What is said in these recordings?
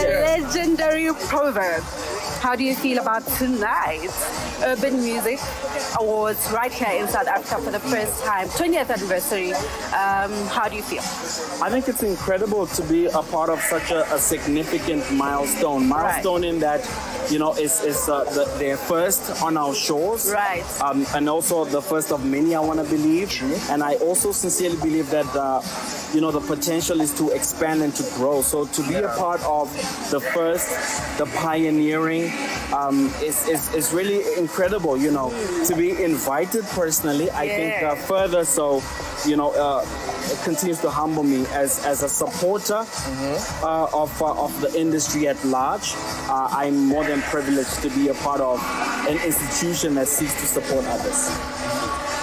legendary proverb. How do you feel about tonight's Urban Music Awards right here in South Africa for the first time, 20th anniversary? How do you feel? I think it's incredible to be a part of such a significant milestone. In that, it's their first on our shores. Right. And also the first of many, I want to believe. And I also sincerely believe that, the potential is to expand and to grow. So to be a part of the first, the pioneering, is really incredible, to be invited personally. I think further so, it continues to humble me as a supporter of the industry at large. I'm more than privileged to be a part of an institution that seeks to support others.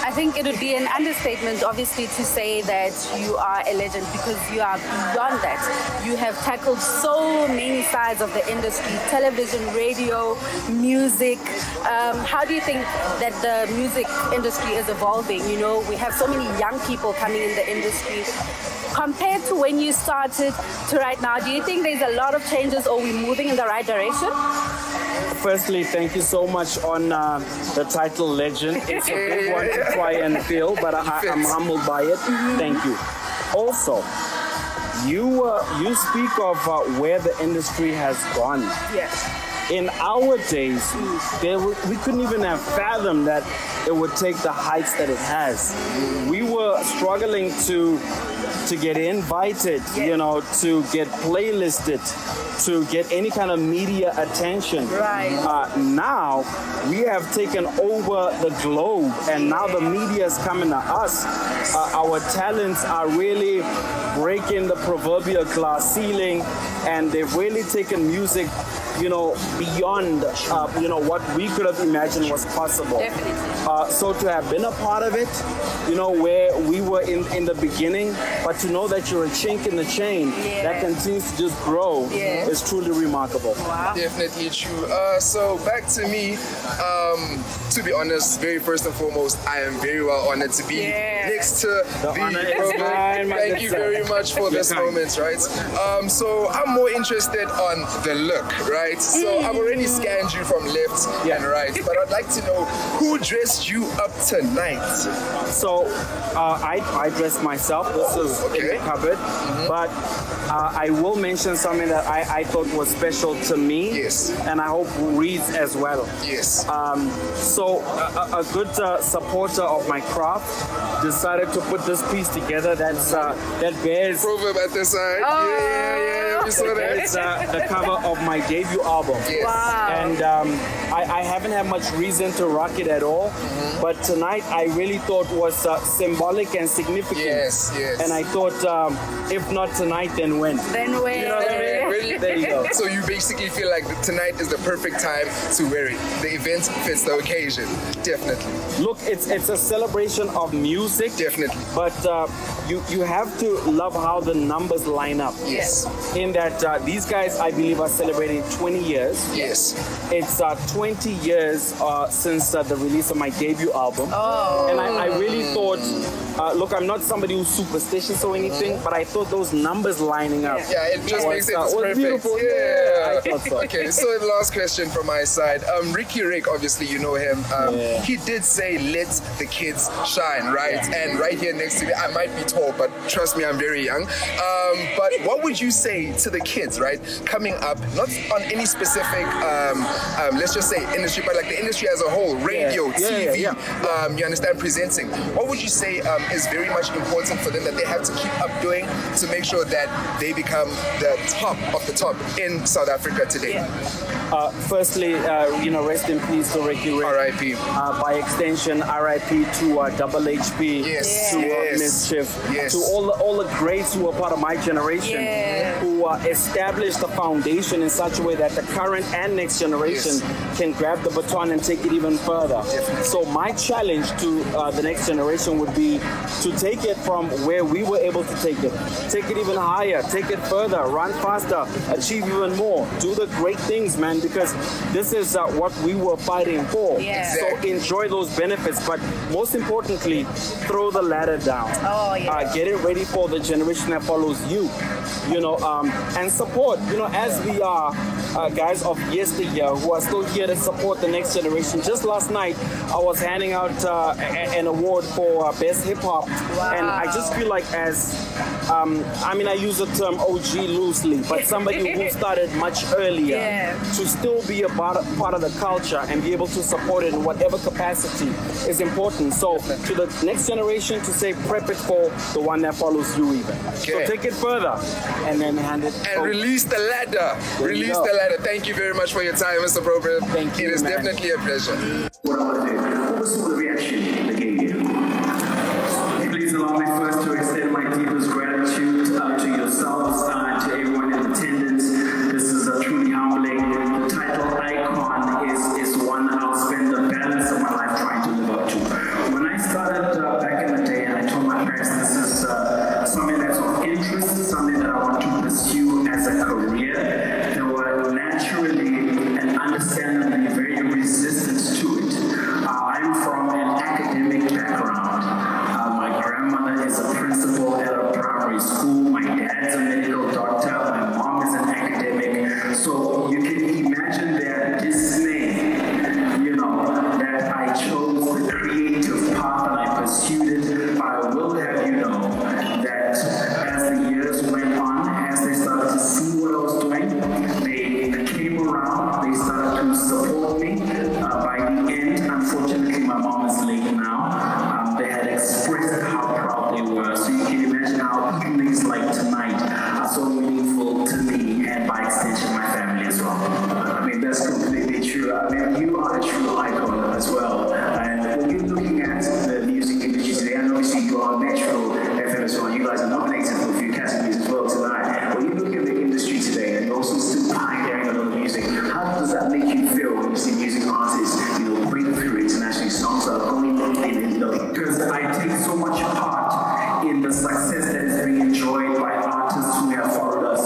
I think it would be an understatement, obviously, to say that you are a legend, because you are beyond that. You have tackled so many sides of the industry: television, radio, music. How do you think that the music industry is evolving? We have so many young people coming in the industry. Compared to when you started to right now, do you think there's a lot of changes, or we're moving in the right direction? Firstly, thank you so much on the title legend. It's a big one to try and fill, but I'm humbled by it. Thank you. Also, you speak of where the industry has gone. Yes. In our days, we couldn't even have fathomed that it would take the heights that it has. We were struggling to get invited, to get playlisted, to get any kind of media attention. Right. Now, we have taken over the globe, and now the media is coming to us. Our talents are really breaking the proverbial glass ceiling, and they've really taken music beyond, what we could have imagined was possible. Definitely. So to have been a part of it, where we were in the beginning, but to know that you're a chink in the chain that continues to just grow is truly remarkable. Wow. Definitely true. So back to me, to be honest, very first and foremost, I am very well honored to be next to the program. Thank you very much for this moment, right? So I'm more interested on the look, right? So I've already scanned you from left and right, but I'd like to know who dressed you up tonight. So I dressed myself. This is in the cupboard, but I will mention something that I thought was special to me, and I hope reads as well. Yes. So a good supporter of my craft decided to put this piece together that bears proverb at the side. Yeah. We saw that. It's the cover of my debut album. Yes. Wow. And I haven't had much reason to rock it at all, but tonight I really thought was symbolic and significant. Yes. And I thought, if not tonight, then when? Then when? You know what I mean? Really? There you go. So you basically feel like tonight is the perfect time to wear it. The event fits the occasion. Definitely. Look, it's a celebration of music. Definitely. But you have to love how the numbers line up. Yes. In that these guys, I believe, are celebrating 20 years. Yes. It's 20 years since the release of my debut album. Oh. And I really thought, look, I'm not somebody who's superstitious or anything, but I thought those numbers lining up. Yeah, it just makes it perfect. Beautiful. Yeah. I thought so. Okay, so the last question from my side. Ricky Rick, obviously you know him. He did say, let the kids shine, right? And right here next to me, I might be tall, but trust me, I'm very young. But what would you say to the kids, right? Coming up, not on any specific, let's just say industry, but like the industry as a whole, radio, TV, you understand, presenting. What would you say is very much important for them that they have to keep up doing to make sure that they become the top of the top in South Africa today? Firstly, rest in peace to Ricky Rick. R.I.P. By extension, R.I.P. to Double HP, to Mischief, to all the greats who were part of my generation, who established the foundation in such a way that the current and next generation can grab the baton and take it even further. So my challenge to the next generation would be to take it from where we were able to take it even higher, take it further, run faster, achieve even more, do the great things, man, because this is what we were fighting for. So enjoy those benefits, but most importantly, throw the ladder down. Get it ready for the generation that follows you. and support. You know, as we are guys of yesteryear who are still here to support the next generation. Just last night, I was handing out an award for Best Hip Hop, and I just feel like I use the term OG loosely, but somebody who started much earlier to still be a part of the culture and be able to support it in whatever capacity is important. So to the next generation, to say prep it for the one that follows you even. So take it further and then hand it and release the ladder. Release the ladder. Thank you very much for your time, Mr. Program. Thank you. It is definitely a pleasure. What I want to do, what was the reaction they gave you? Please allow me first to extend my deepest gratitude to yourselves and to everyone in attendance. This is truly humbling. The title icon is one I'll spend the balance of my life trying to live up to. When I started back in the day, and I told my parents this is something that's of interest, something that I want to pursue as a career, they were naturally and understandably very resistant to it. I'm from an academic background. My grandmother is a principal at a primary school. My dad's a medical doctor. My mom is an academic. So you can imagine their dismay, that I chose the creative path and I pursued it. But I will have you know that as the years went on, as they started to see what I was doing, they came around, they started to support me. By the end, unfortunately, my mom is late now. They had expressed how proud they were. So you can imagine how evenings like tonight are so meaningful to me and by extension my family as well. I mean, that's completely true. I mean, you are a true icon as well. And when you're looking at the music industry today, and obviously you are Metro FM as well, you guys are nominated for a few categories as well tonight. When you look at the industry today and you're also still pioneering a lot of music, how does that make you feel when you see music artists, break through internationally, songs are going in because I take so much part in the success that is being enjoyed by artists who have followed us.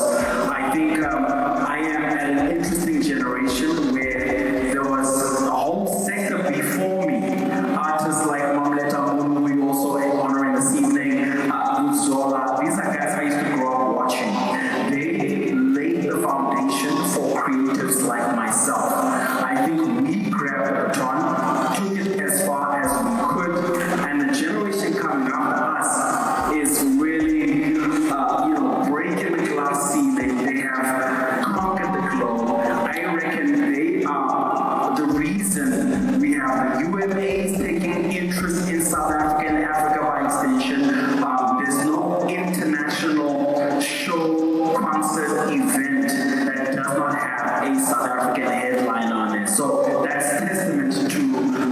I think I am at an interesting generation where there was a whole sector before me. Artists like Mamleta Munu, we also honoring this evening, Zola. These are guys I used to grow up watching. They laid the foundation for creatives like myself. I think we grabbed the baton, took it as far as we could, and the generation coming after us is really, breaking the glass ceiling. They have conquered the globe. I reckon they are the reason we have the UMAs taking interest in South Africa and Africa by extension. There's no international show, concert, event that does not have a South African headline on it. So that's testament to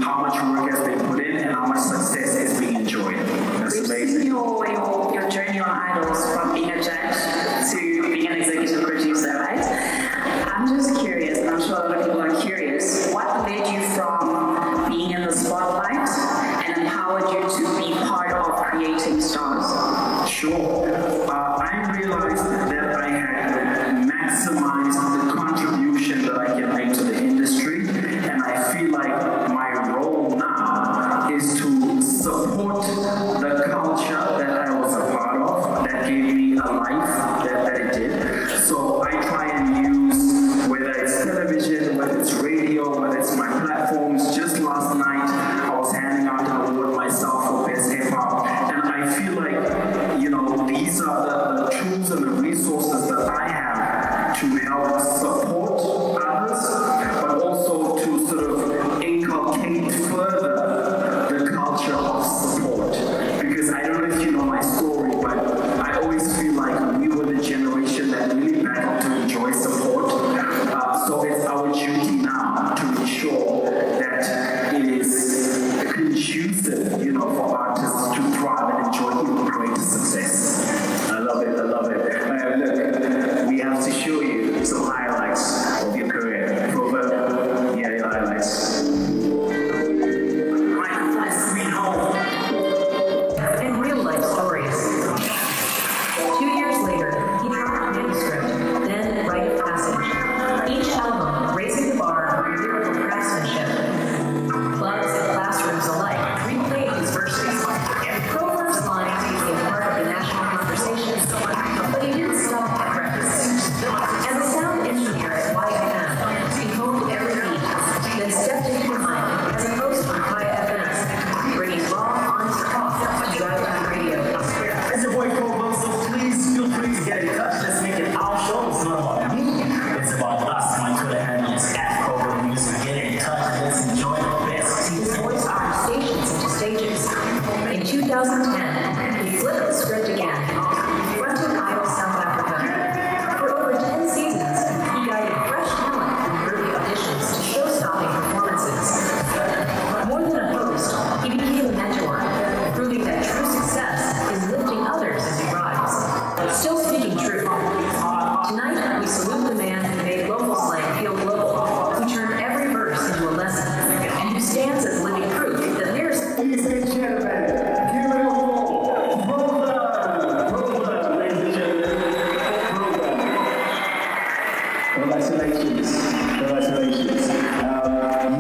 how much work has been put in and how much success is being enjoyed. That's amazing. We've seen your journey on Idols from being a judge to being an executive producer, right? I'm just curious, and I'm sure a lot of people are curious, what led you from being in the spotlight and empowered you to be part of creating stars? Sure. I realized that I had maximized the contribution that I can make to the industry, and I feel like my role now is to support the culture that I was a part of, that gave me a life that it did. So I try and use, whether it's television, whether it's radio, whether it's my platforms. Just last night, I was handing out an award myself for Best Hip Hop, and I feel like, these are the tools and the resources that I have to help support others, but also to sort of inculcate further the culture of support. Because I don't know if you know my story, but I always feel like we were the generation that really battled to enjoy support. So it's our duty now to ensure that it is conducive, for artists to thrive and enjoy even greater success. I love it. Look, we have to show you some highlights of your career. Proverb, your highlights. My sweet home. In real life stories. 2 years later, he dropped manuscript, then Rite of Passage. Each album raising the bar on lyrical craftsmanship. Clubs and classrooms alike replayed his verses. And Proverb's lines became part of the national conversation. But he didn't stop at breakfast. Congratulations. Congratulations.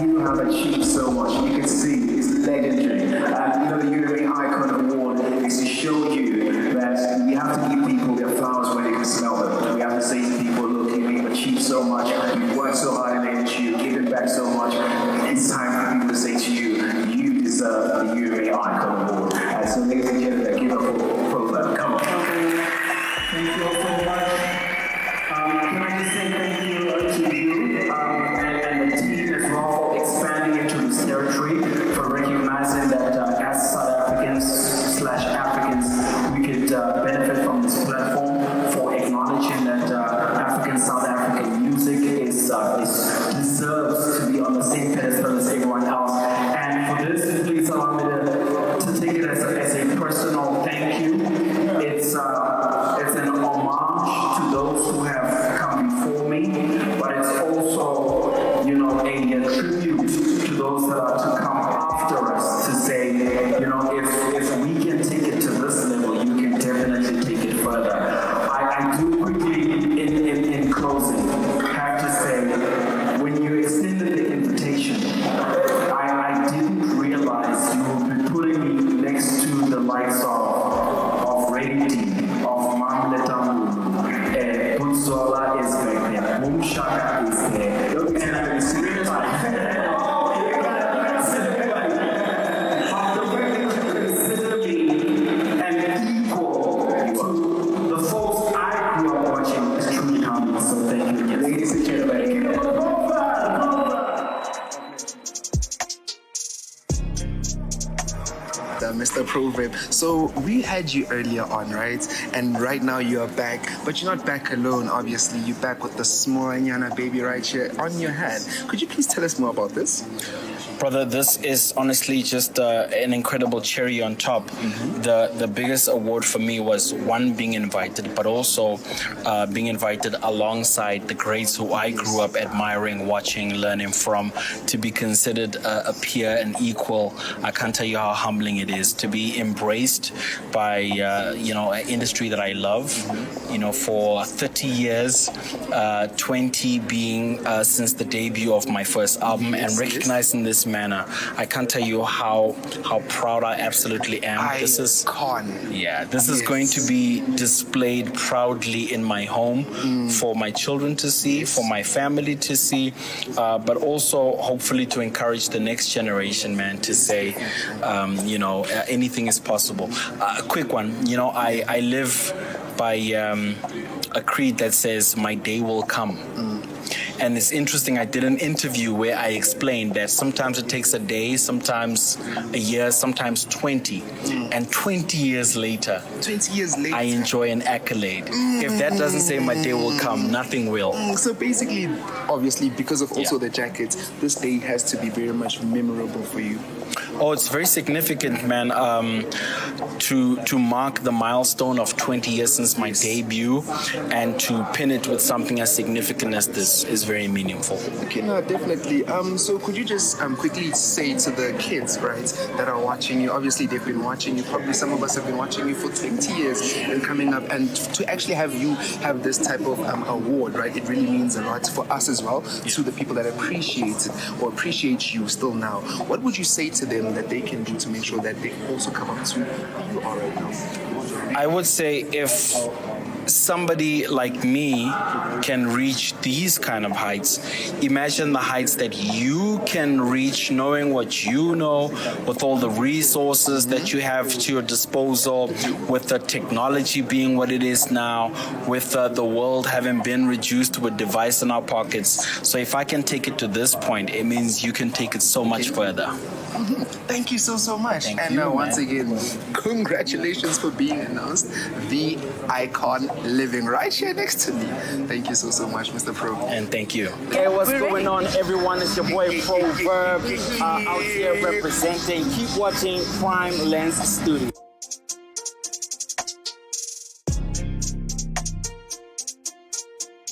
You have achieved so much. You can see it's legendary. You know, the UMA Icon Award is to show you that we have to give people their flowers when they can smell them. We have to say to people, look, you've achieved so much. You've worked so hard in it. You've given back so much. It's time for people to say to you, you deserve the UMA Icon Award. So ladies and gentlemen, give up for that. Come on. Thank you all so much. Can I just say thank you to you and the team as well for expanding into this territory, for recognizing that as South Africans/Africans, we could benefit from this platform, for acknowledging that South African music deserves to be on the same pedestal as everyone else. And for this, please allow me to take it as a personal thank you. It's an homage to those who have come before me, but it's also, you know, a tribute to those that are to come after us, to say, you know, if we can take it to this level, you can definitely take it further. I do quickly, in closing, have to say, when you extended the invitation, I didn't realize you would be putting me next to the likes of Redi, of Mamletamu, Bunzola is back there, Mumshaka is there, and I'm serious. Mr. Proverb. So we had you earlier on, right? And right now you are back, but you're not back alone, obviously. You're back with the small Nyana baby right here on your head. Could you please tell us more about this? Brother, this is honestly just an incredible cherry on top. Mm-hmm. The biggest award for me was, one, being invited, but also being invited alongside the greats who I grew up admiring, watching, learning from, to be considered a peer and equal. I can't tell you how humbling it is to be embraced by an industry that I love. You know, for 30 years, 20 being since the debut of my first album, and recognized in this manner, I can't tell you how proud I absolutely am. This is going to be displayed proudly in my home for my children to see, for my family to see, but also hopefully to encourage the next generation, man, to say, anything is possible. A quick one, I live by a creed that says, my day will come. And it's interesting, I did an interview where I explained that sometimes it takes a day, sometimes a year, sometimes 20. And 20 years later, I enjoy an accolade. If that doesn't say my day will come, nothing will. So basically, obviously, because of also the jackets, this day has to be very much memorable for you. Oh, it's very significant, man. To mark the milestone of 20 years since my debut, and to pin it with something as significant as this is very meaningful. Okay, no, definitely. So could you just quickly say to the kids, right, that are watching you, obviously they've been watching you, probably some of us have been watching you for 20 years and coming up, and to actually have you have this type of award, right, it really means a lot for us as well, to the people that appreciate it or appreciate you still now. What would you say to them that they can do to make sure that they also come up to who you are right now? I would say if somebody like me can reach these kind of heights, imagine the heights that you can reach, knowing what you know, with all the resources that you have to your disposal, with the technology being what it is now, with the world having been reduced to a device in our pockets. So if I can take it to this point, it means you can take it so much further. Thank you so much. Thank you, once again, congratulations for being announced the icon living right here next to me. Thank you so much, Mr. Pro. And thank you. Hey, what's going on, everyone? It's your boy Proverb out here representing. Keep watching Prime Lens Studio.